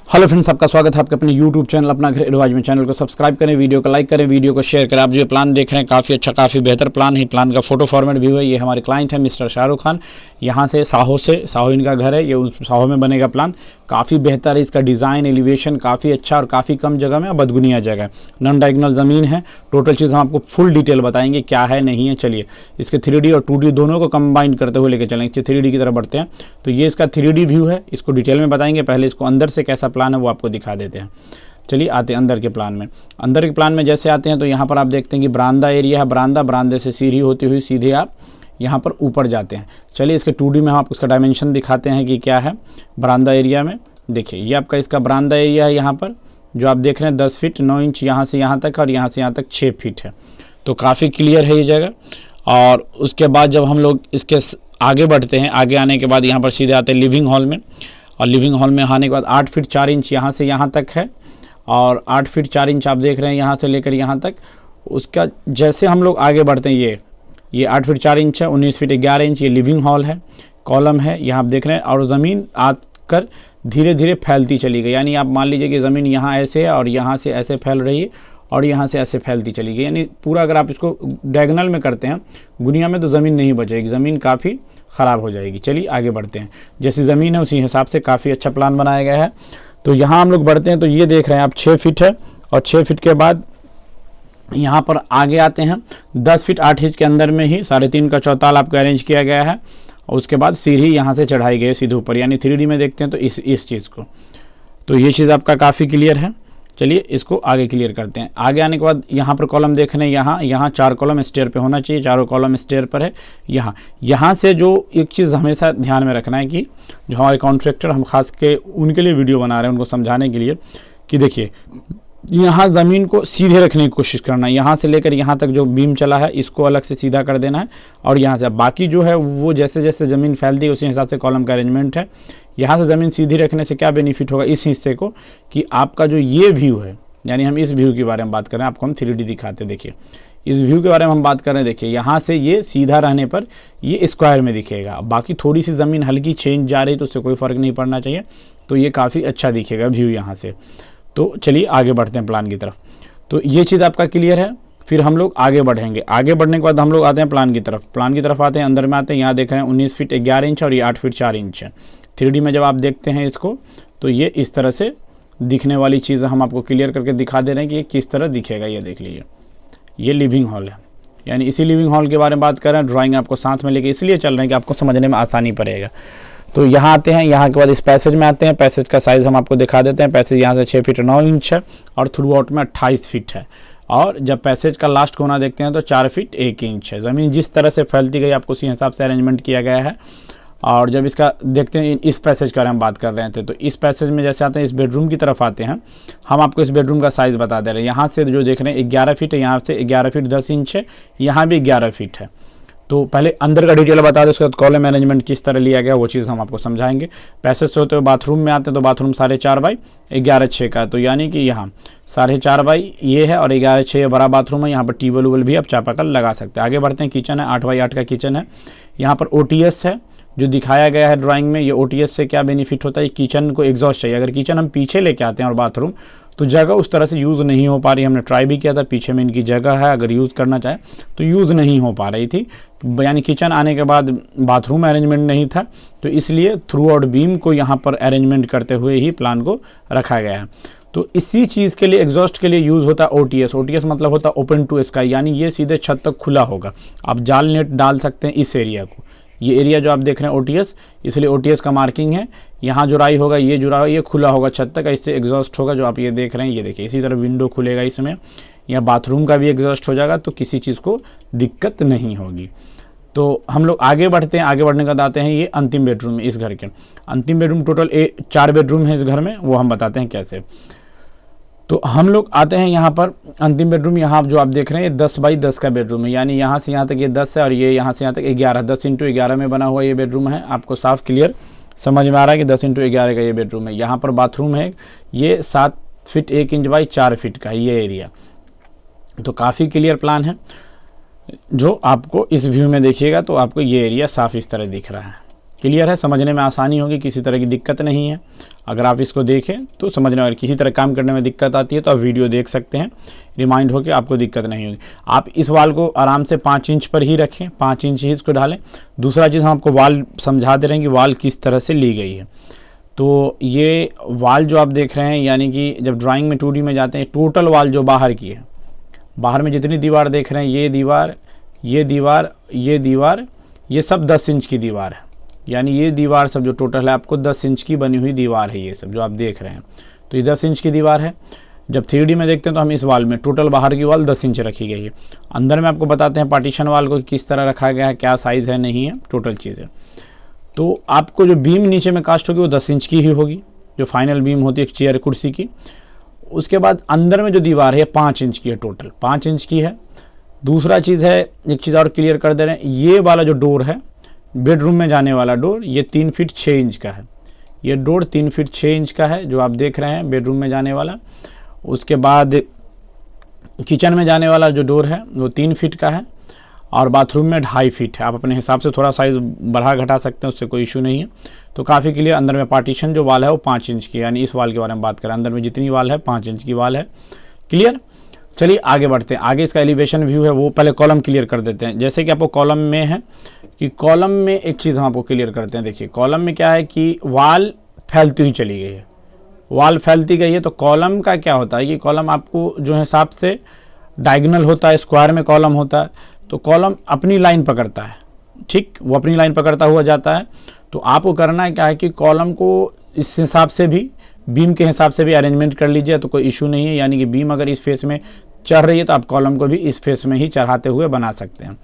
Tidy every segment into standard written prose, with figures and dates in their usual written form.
Hello friends, आपका स्वागत है आपके अपने यूट्यूब चैनल अपना घर रिवाज में। चैनल को सब्सक्राइब करें, वीडियो को लाइक करें, वीडियो को शेयर करें। आप जो प्लान देख रहे हैं काफ़ी अच्छा, काफ़ी बेहतर प्लान है। प्लान का फोटो फॉर्मेट व्यू है। ये हमारे क्लाइंट है मिस्टर शाहरुख खान। यहाँ से साहो इनका घर है। ये उस साहो में बनेगा प्लान। काफ़ी बेहतर है इसका डिज़ाइन, एलिवेशन काफ़ी अच्छा और काफ़ी कम जगह में बदगुनिया जगह है। नॉन डायगोनल ज़मीन है। टोटल चीज़ हम आपको फुल डिटेल बताएंगे क्या है नहीं है। चलिए इसके 3D और 2D दोनों को कंबाइन करते हुए लेके चलेंगे। 3D की तरफ बढ़ते हैं तो ये इसका 3D व्यू है। इसको डिटेल में बताएंगे। पहले इसको अंदर से कैसा प्लान है वो आपको दिखा देते हैं। चलिए आते हैं अंदर के प्लान में। अंदर के प्लान में जैसे आते हैं तो यहाँ पर आप देखते हैं कि बरामदा एरिया है। बरामदे से सीढ़ी होती हुई सीधे आप यहाँ पर ऊपर जाते हैं। चलिए इसके 2D में हम आपको इसका डायमेंशन दिखाते हैं कि क्या है बरामदा एरिया में। देखिए ये आपका इसका बरामदा एरिया है। यहाँ पर जो आप देख रहे हैं 10 फीट 9 इंच यहाँ से यहाँ तक और यहाँ से यहाँ तक 6 फीट है। तो काफ़ी क्लियर है ये जगह। और उसके बाद जब हम लोग इसके आगे बढ़ते हैं, आगे आने के बाद यहाँ पर सीधे आते हैं लिविंग हॉल में। और लिविंग हॉल में आने के बाद 8 फीट 4 इंच यहाँ से यहाँ तक है। और 8 फीट 4 इंच आप देख रहे हैं यहाँ से लेकर यहाँ तक। उसका जैसे हम लोग आगे बढ़ते हैं ये 8 फीट 4 इंच है। 19 फीट 11 इंच ये लिविंग हॉल है, कॉलम है यहाँ आप देख रहे हैं। और ज़मीन आकर धीरे धीरे फैलती चली गई। यानी आप मान लीजिए कि ज़मीन यहाँ ऐसे है और यहाँ से ऐसे फैल रही है और यहाँ से ऐसे फैलती चली गई। यानी पूरा अगर आप इसको डायगोनल में करते हैं गुनिया में तो ज़मीन नहीं बचेगी, ज़मीन काफ़ी ख़राब हो जाएगी। चलिए आगे बढ़ते हैं। जैसी ज़मीन है उसी हिसाब से काफ़ी अच्छा प्लान बनाया गया है। तो यहाँ हम लोग बढ़ते हैं तो ये देख रहे हैं आप 6 फीट है। और 6 फीट के बाद यहाँ पर आगे आते हैं 10 फीट 8 इंच के अंदर में ही 3.5 का चौताल आपको अरेंज किया गया है। और उसके बाद सीढ़ी यहाँ से चढ़ाई गई है सीधे ऊपर। यानी 3D में देखते हैं तो इस चीज़ को, तो ये चीज़ आपका काफ़ी क्लियर है। चलिए इसको आगे क्लियर करते हैं। आगे आने के बाद यहाँ पर कॉलम देख रहे हैं, यहाँ 4 कॉलम स्टेयर पे होना चाहिए। चारों कॉलम स्टेयर पर है। यहाँ से जो एक चीज़ हमेशा ध्यान में रखना है कि जो हमारे कॉन्ट्रैक्टर, हम खास के उनके लिए वीडियो बना रहे हैं उनको समझाने के लिए कि देखिए यहाँ ज़मीन को सीधे रखने की कोशिश करना है। यहाँ से लेकर यहाँ तक जो बीम चला है इसको अलग से सीधा कर देना है। और यहाँ से बाकी जो है वो जैसे जैसे ज़मीन फैलती है उसी हिसाब से कॉलम का अरेंजमेंट है। यहाँ से ज़मीन सीधी रखने से क्या बेनिफिट होगा इस हिस्से को कि आपका जो ये व्यू है, यानी हम इस व्यू के बारे में बात कर रहे हैं, आपको हम 3D दिखाते हैं। देखिए इस व्यू के बारे में हम बात कर रहे हैं। देखिए यहाँ से ये सीधा रहने पर ये स्क्वायर में दिखेगा। बाकी थोड़ी सी ज़मीन हल्की चेंज जा रही तो उससे कोई फ़र्क नहीं पड़ना चाहिए। तो ये काफ़ी अच्छा दिखेगा व्यू यहाँ से। तो चलिए आगे बढ़ते हैं प्लान की तरफ। तो ये चीज़ आपका क्लियर है। फिर हम लोग आगे बढ़ेंगे। आगे बढ़ने के बाद हम लोग आते हैं प्लान की तरफ आते हैं। अंदर में आते हैं। यहाँ देख रहे हैं 19 फीट 11 इंच और ये 8 फीट 4 इंच है। 3D में जब आप देखते हैं इसको तो ये इस तरह से दिखने वाली चीज़ हम आपको क्लियर करके दिखा दे रहे हैं कि ये किस तरह दिखेगा। ये देख लीजिए ये लिविंग हॉल है। यानी इसी लिविंग हॉल के बारे में बात कर रहे हैं। ड्राइंग आपको साथ में लेके इसलिए चल रहे हैं कि आपको समझने में आसानी पड़ेगा। तो यहाँ आते हैं। यहाँ के बाद इस पैसेज में आते हैं। पैसेज का साइज़ हम आपको दिखा देते हैं। पैसेज यहाँ से 6 फीट 9 इंच है और थ्रू आउट में 28 फीट है। और जब पैसेज का लास्ट कोना देखते हैं तो 4 फीट 1 इंच है। ज़मीन जिस तरह से फैलती गई आपको उसी हिसाब से अरेंजमेंट किया गया है। और जब इसका देखते हैं इस पैसेज का हम बात कर रहे थे तो इस पैसेज में जैसे आते हैं इस बेडरूम की तरफ आते हैं। हम आपको इस बेडरूम का साइज़ बता दे रहे हैं। यहाँ से जो देख रहे हैं 11 फीट है, यहाँ से 11 फीट 10 इंच है, यहाँ भी 11 फीट है। तो पहले अंदर का डिटेल बता दें, उसके बाद कॉलम मैनेजमेंट किस तरह लिया गया वो चीज़ हम आपको समझाएंगे। पैसेज से होते हुए बाथरूम में आते हैं तो बाथरूम 4.5 बाई 11.6 का। तो यानी कि यहाँ 4.5 बाई ये है और 11.6 बड़ा बाथरूम है। यहाँ पर टीवल उवल भी आप चापाकल लगा सकते हैं। आगे बढ़ते हैं। किचन है 8 बाई 8 का किचन है। यहाँ पर OTS है जो दिखाया गया है ड्राइंग में। ये OTS से क्या बेनिफिट होता है, किचन को एग्जॉस्ट चाहिए। अगर किचन हम पीछे लेके आते हैं और बाथरूम तो जगह उस तरह से यूज़ नहीं हो पा रही। हमने ट्राई भी किया था, पीछे में इनकी जगह है, अगर यूज़ करना चाहे तो यूज़ नहीं हो पा रही थी। यानी किचन आने के बाद बाथरूम अरेंजमेंट नहीं था तो इसलिए थ्रू आउट बीम को यहाँ पर अरेंजमेंट करते हुए ही प्लान को रखा गया है। तो इसी चीज़ के लिए एग्जॉस्ट के लिए यूज़ होता है OTS मतलब होता है ओपन टू स्काई। यानी ये सीधे छत तक खुला होगा। आप जाल नेट डाल सकते हैं इस एरिया को। ये एरिया जो आप देख रहे हैं OTS, इसलिए OTS का मार्किंग है। यहाँ जुराई होगा, ये जुड़ा हुआ, ये खुला होगा छत तक, इससे एग्जॉस्ट होगा जो आप ये देख रहे हैं। ये देखिए इसी तरह विंडो खुलेगा इसमें, या बाथरूम का भी एग्जॉस्ट हो जाएगा तो किसी चीज़ को दिक्कत नहीं होगी। तो हम लोग आगे बढ़ते हैं। आगे बढ़ने के बाद आते हैं ये अंतिम बेडरूम। इस घर के अंतिम बेडरूम टोटल 4 बेडरूम है इस घर में, वो हम बताते हैं कैसे। तो हम लोग आते हैं यहाँ पर अंतिम बेडरूम। यहाँ जो आप देख रहे हैं 10 बाई 10 का बेडरूम है। यानी यहाँ से यहाँ तक ये 10 है और ये यहाँ से यहाँ तक 11, 10 × 11 में बना हुआ ये बेडरूम है। आपको साफ क्लियर समझ में आ रहा है कि 10 × 11 का ये बेडरूम है। यहाँ पर बाथरूम है, ये 7 फीट 1 इंच बाई 4 फीट का ये एरिया। तो काफ़ी क्लियर प्लान है। जो आपको इस व्यू में देखिएगा तो आपको ये एरिया साफ इस तरह दिख रहा है। क्लियर है, समझने में आसानी होगी, किसी तरह की दिक्कत नहीं है। अगर आप इसको देखें तो समझने में, अगर किसी तरह काम करने में दिक्कत आती है तो आप वीडियो देख सकते हैं, रिमाइंड हो के आपको दिक्कत नहीं होगी। आप इस वाल को आराम से 5 इंच पर ही रखें, 5 इंच ही इसको डालें। दूसरा चीज़ हम आपको वाल समझा दे रहे हैं कि वाल किस तरह से ली गई है। तो ये वाल जो आप देख रहे हैं, यानी कि जब ड्राइंग में 2D में जाते हैं, टोटल वाल जो बाहर की है, बाहर में जितनी दीवार देख रहे हैं, ये दीवार, ये दीवार, ये दीवार, ये सब 10 इंच की दीवार है। यानी ये दीवार सब जो टोटल है आपको 10 इंच की बनी हुई दीवार है, ये सब जो आप देख रहे हैं। तो ये 10 इंच की दीवार है। जब 3D में देखते हैं तो हम इस वाल में टोटल बाहर की वाल 10 इंच रखी गई है। अंदर में आपको बताते हैं पार्टीशन वाल को किस तरह रखा गया है, क्या साइज़ है, नहीं है, टोटल चीज़ें। तो आपको जो बीम नीचे में कास्ट होगी वो 10 इंच की ही होगी, जो फाइनल बीम होती है एक चेयर कुर्सी की। उसके बाद अंदर में जो दीवार है 5 इंच की है, टोटल 5 इंच की है। दूसरा चीज़ है, एक चीज़ और क्लियर कर दे रहे हैं, ये वाला जो डोर है, बेडरूम में जाने वाला डोर, ये 3 फीट 6 इंच का है। ये डोर 3 फीट 6 इंच का है जो आप देख रहे हैं, बेडरूम में जाने वाला। उसके बाद किचन में जाने वाला जो डोर है वो 3 फीट का है, और बाथरूम में 2.5 फीट है। आप अपने हिसाब से थोड़ा साइज़ बढ़ा घटा सकते हैं, उससे कोई इशू नहीं है। तो काफ़ी क्लियर। अंदर में पार्टीशन जो वाल है वो 5 इंच की, यानी इस वाल के बारे में बात करें, अंदर में जितनी वाल है 5 इंच की वाल है। क्लियर। चलिए आगे बढ़ते हैं। आगे इसका एलिवेशन व्यू है वो पहले कॉलम क्लियर कर देते हैं। जैसे कि आपको कॉलम में है कि कॉलम में एक चीज़ हम आपको क्लियर करते हैं। देखिए कॉलम में क्या है कि वाल फैलती हुई चली गई है, वाल फैलती गई है। तो कॉलम का क्या होता है कि कॉलम आपको जो हिसाब से डायगोनल होता है, स्क्वायर में कॉलम होता है, तो कॉलम अपनी लाइन पकड़ता है, ठीक, वो अपनी लाइन पकड़ता हुआ जाता है। तो आपको करना है क्या है कि कॉलम को इस हिसाब से भी, बीम के हिसाब से भी अरेंजमेंट कर लीजिए, तो कोई इशू नहीं है। यानी कि बीम अगर इस फेस में चढ़ रही है तो आप कॉलम को भी इस फेस में ही चढ़ाते हुए बना सकते हैं,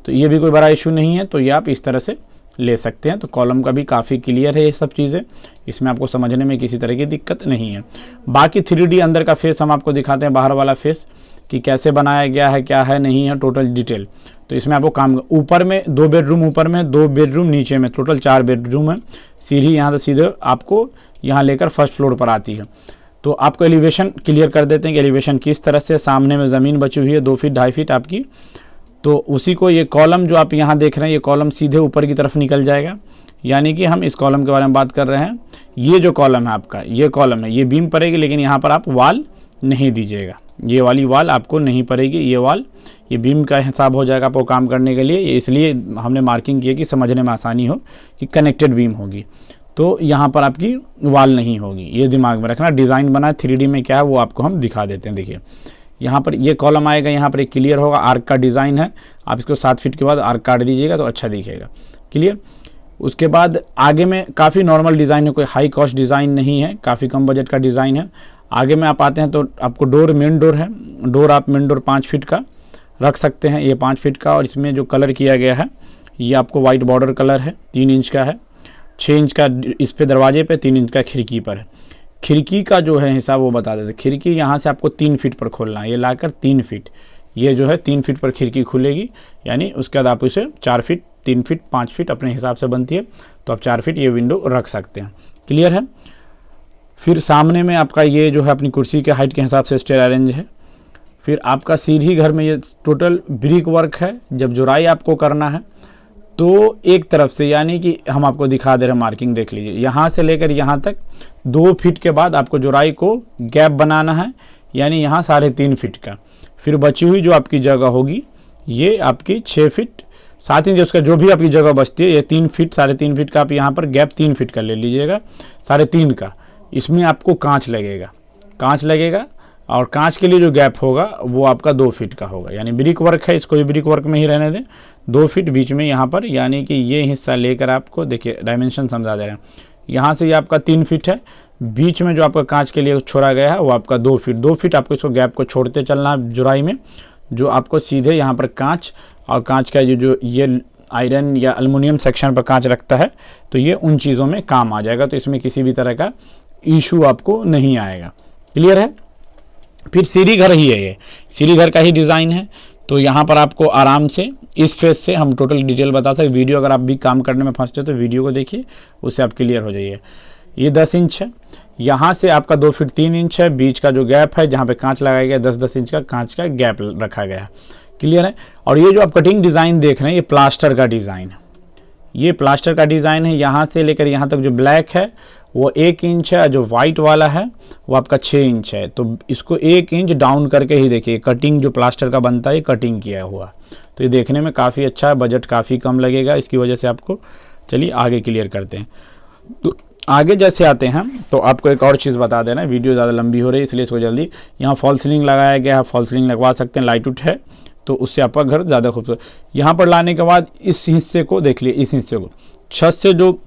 तो ये भी कोई बड़ा इशू नहीं है। तो ये आप इस तरह से ले सकते हैं। तो कॉलम का भी काफ़ी क्लियर है ये सब चीज़ें, इसमें आपको समझने में किसी तरह की दिक्कत नहीं है। बाकी 3D अंदर का फेस हम आपको दिखाते हैं, बाहर वाला फेस कि कैसे बनाया गया है, क्या है, नहीं है, टोटल डिटेल। तो इसमें आपको काम, ऊपर में 2 बेडरूम, ऊपर में 2 बेडरूम, नीचे में टोटल 4 बेडरूम है। सीढ़ी यहाँ से सीधे आपको यहाँ लेकर फर्स्ट फ्लोर पर आती है। तो आपको एलिवेशन क्लियर कर देते हैं कि एलिवेशन किस तरह से। सामने में ज़मीन बची हुई है 2 फीट 2.5 फीट आपकी, तो उसी को ये कॉलम जो आप यहाँ देख रहे हैं, ये कॉलम सीधे ऊपर की तरफ निकल जाएगा। यानी कि हम इस कॉलम के बारे में बात कर रहे हैं। ये जो कॉलम है आपका, ये कॉलम है, ये बीम पड़ेगी, लेकिन यहाँ पर आप वाल नहीं दीजिएगा, ये वाली वाल आपको नहीं पड़ेगी। ये वाल, ये बीम का हिसाब हो जाएगा आपको काम करने के लिए। ये इसलिए हमने मार्किंग की है कि समझने में आसानी हो कि कनेक्टेड बीम होगी, तो यहाँ पर आपकी वाल नहीं होगी, ये दिमाग में रखना। डिज़ाइन बना है 3D में क्या है वो आपको हम दिखा देते हैं। देखिए यहाँ पर ये कॉलम आएगा, यहाँ पर एक क्लियर होगा, आर्क का डिज़ाइन है। आप इसको 7 फीट के बाद आर्क काट दीजिएगा तो अच्छा दिखेगा। क्लियर। उसके बाद आगे में काफ़ी नॉर्मल डिज़ाइन है, कोई हाई कॉस्ट डिज़ाइन नहीं है, काफ़ी कम बजट का डिज़ाइन है। आगे में आप आते हैं तो आपको डोर, मेन डोर है, डोर आप मेन डोर 5 फीट का रख सकते हैं, ये 5 फीट का। और इसमें जो कलर किया गया है ये आपको वाइट बॉर्डर कलर है, 3 इंच का है, 6 इंच का इस पे दरवाजे पे, 3 इंच का खिड़की पर है। खिड़की का जो है हिसाब वो बता देते। खिड़की यहाँ से आपको 3 फीट पर खोलना है, ये लाकर 3 फीट, ये जो है 3 फीट पर खिड़की खुलेगी। यानी उसके बाद आप इसे 4 फीट, 3 फीट, 5 फीट अपने हिसाब से बनती है, तो आप 4 फीट ये विंडो रख सकते हैं। क्लियर है। फिर सामने में आपका ये जो है अपनी कुर्सी के हाइट के हिसाब से स्टेयर अरेंज है। फिर आपका सीढ़ी घर में ये टोटल ब्रिक वर्क है। जब जुराई आपको करना है तो एक तरफ से, यानी कि हम आपको दिखा दे रहे हैं, मार्किंग देख लीजिए, यहाँ से लेकर यहाँ तक 2 फीट के बाद आपको जुराई को गैप बनाना है, यानी यहाँ 3.5 फीट का। फिर बची हुई जो आपकी जगह होगी ये आपकी 6 फीट 7 इंच, उसका जो भी आपकी जगह बचती है, ये 3 फीट 3.5 फीट का आप यहाँ पर गैप 3 फीट का ले लीजिएगा, 3.5 का। इसमें आपको कांच लगेगा, कांच लगेगा, और कांच के लिए जो गैप होगा वो आपका 2 फीट का होगा। यानी ब्रिक वर्क है, इसको भी ब्रिक वर्क में ही रहने दें, 2 फीट बीच में यहाँ पर, यानी कि ये हिस्सा लेकर आपको देखिए डायमेंशन समझा दे रहे हैं। यहाँ से ये आपका 3 फीट है, बीच में जो आपका कांच के लिए छोड़ा गया है वो आपका 2 फीट। 2 फीट आपको इसको गैप को छोड़ते चलना है जुराई में, जो आपको सीधे यहाँ पर कांच, और कांच का जो ये आयरन या एल्युमिनियम सेक्शन पर कांच रखता है, तो ये उन चीज़ों में काम आ जाएगा। तो इसमें किसी भी तरह का इशू आपको नहीं आएगा। क्लियर है। फिर सीढ़ी घर ही है, ये सीढ़ी घर का ही डिज़ाइन है। तो यहाँ पर आपको आराम से इस फेस से हम टोटल डिटेल बता सकते। वीडियो अगर आप भी काम करने में फंसते हो तो वीडियो को देखिए, उससे आप क्लियर हो जाइए। ये 10 इंच है, यहाँ से आपका 2 फीट 3 इंच है, बीच का जो गैप है जहाँ पे कांच लगाया गया 10-10 इंच का कांच का गैप रखा गया है। क्लियर है। और ये जो आप कटिंग डिज़ाइन देख रहे हैं ये प्लास्टर का डिज़ाइन है, ये प्लास्टर का डिज़ाइन है, यहाँ से लेकर यहाँ तक जो ब्लैक है वो 1 इंच है, जो वाइट वाला है वो आपका 6 इंच है। तो इसको 1 इंच डाउन करके ही देखिए, कटिंग जो प्लास्टर का बनता है ये कटिंग किया हुआ, तो ये देखने में काफ़ी अच्छा है, बजट काफ़ी कम लगेगा इसकी वजह से आपको। चलिए आगे क्लियर करते हैं। तो आगे जैसे आते हैं तो आपको एक और चीज़ बता देना, वीडियो ज़्यादा लंबी हो रही है इसलिए इसको जल्दी, यहाँ फॉल सीलिंग लगाया गया है, फॉल सीलिंग लगवा सकते हैं, लाइट उट है तो उससे आपका घर ज़्यादा खूबसूरत। यहाँ पर लाने के बाद इस हिस्से को देख लिए, इस हिस्से को छत से जो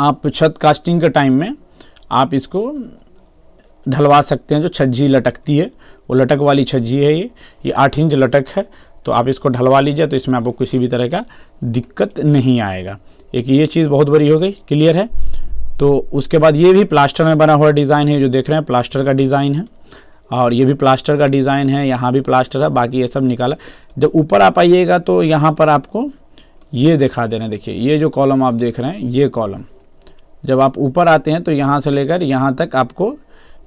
आप छत कास्टिंग के टाइम में आप इसको ढलवा सकते हैं, जो छज्जी लटकती है वो लटक वाली छज्जी है, ये 8 इंच लटक है, तो आप इसको ढलवा लीजिए तो इसमें आपको किसी भी तरह का दिक्कत नहीं आएगा। एक ये चीज़ बहुत बड़ी हो गई, क्लियर है। तो उसके बाद ये भी प्लास्टर में बना हुआ डिज़ाइन है, जो देख रहे हैं प्लास्टर का डिज़ाइन है, और ये भी प्लास्टर का डिज़ाइन है, यहाँ भी प्लास्टर है, बाकी ये सब निकाला। जब ऊपर आप आइएगा तो यहाँ पर आपको ये दिखा देना, देखिए ये जो कॉलम आप देख रहे हैं, ये कॉलम जब आप ऊपर आते हैं तो यहाँ से लेकर यहाँ तक आपको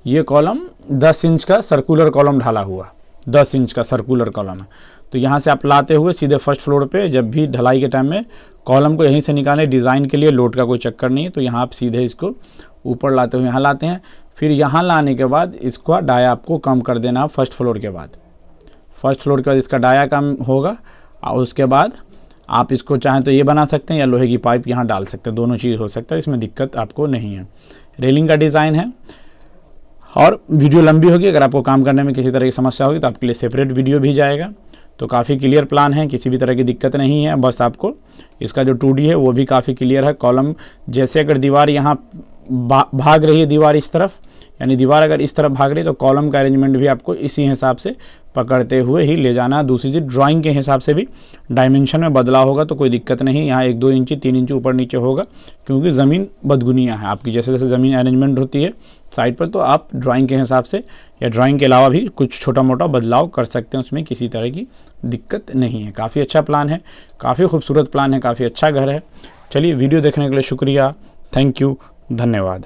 ये कॉलम 10 इंच का सर्कुलर कॉलम ढाला हुआ, 10 इंच का सर्कुलर कॉलम है। तो यहाँ से आप लाते हुए सीधे फर्स्ट फ्लोर पे, जब भी ढलाई के टाइम में कॉलम को यहीं से निकालें, डिज़ाइन के लिए लोड का कोई चक्कर नहीं है, तो यहाँ आप सीधे इसको ऊपर लाते हुए यहाँ लाते हैं। फिर यहाँ लाने के बाद इसका डाया आपको कम कर देना फर्स्ट फ्लोर के बाद, फर्स्ट फ्लोर के बाद इसका डाया कम होगा, और उसके बाद आप इसको चाहें तो ये बना सकते हैं या लोहे की पाइप यहाँ डाल सकते हैं, दोनों चीज़ हो सकता है, इसमें दिक्कत आपको नहीं है। रेलिंग का डिज़ाइन है, और वीडियो लंबी होगी, अगर आपको काम करने में किसी तरह की समस्या होगी तो आपके लिए सेपरेट वीडियो भी जाएगा। तो काफ़ी क्लियर प्लान है, किसी भी तरह की दिक्कत नहीं है, बस आपको इसका जो 2D है वो भी काफ़ी क्लियर है। कॉलम जैसे अगर दीवार यहाँ भाग रही है, दीवार इस तरफ, यानी दीवार अगर इस तरफ भाग रही है तो कॉलम का अरेंजमेंट भी आपको इसी हिसाब से पकड़ते हुए ही ले जाना। दूसरी चीज़, ड्राइंग के हिसाब से भी डायमेंशन में बदलाव होगा तो कोई दिक्कत नहीं, यहाँ 1-2 इंची 3 इंच ऊपर नीचे होगा, क्योंकि ज़मीन बदगुनिया है आपकी, जैसे जैसे ज़मीन अरेंजमेंट होती है साइड पर, तो आप ड्राइंग के हिसाब से या ड्राइंग के अलावा भी कुछ छोटा मोटा बदलाव कर सकते हैं, उसमें किसी तरह की दिक्कत नहीं है। काफ़ी अच्छा प्लान है, काफ़ी खूबसूरत प्लान है, काफ़ी अच्छा घर है। चलिए वीडियो देखने के लिए शुक्रिया, थैंक यू, धन्यवाद।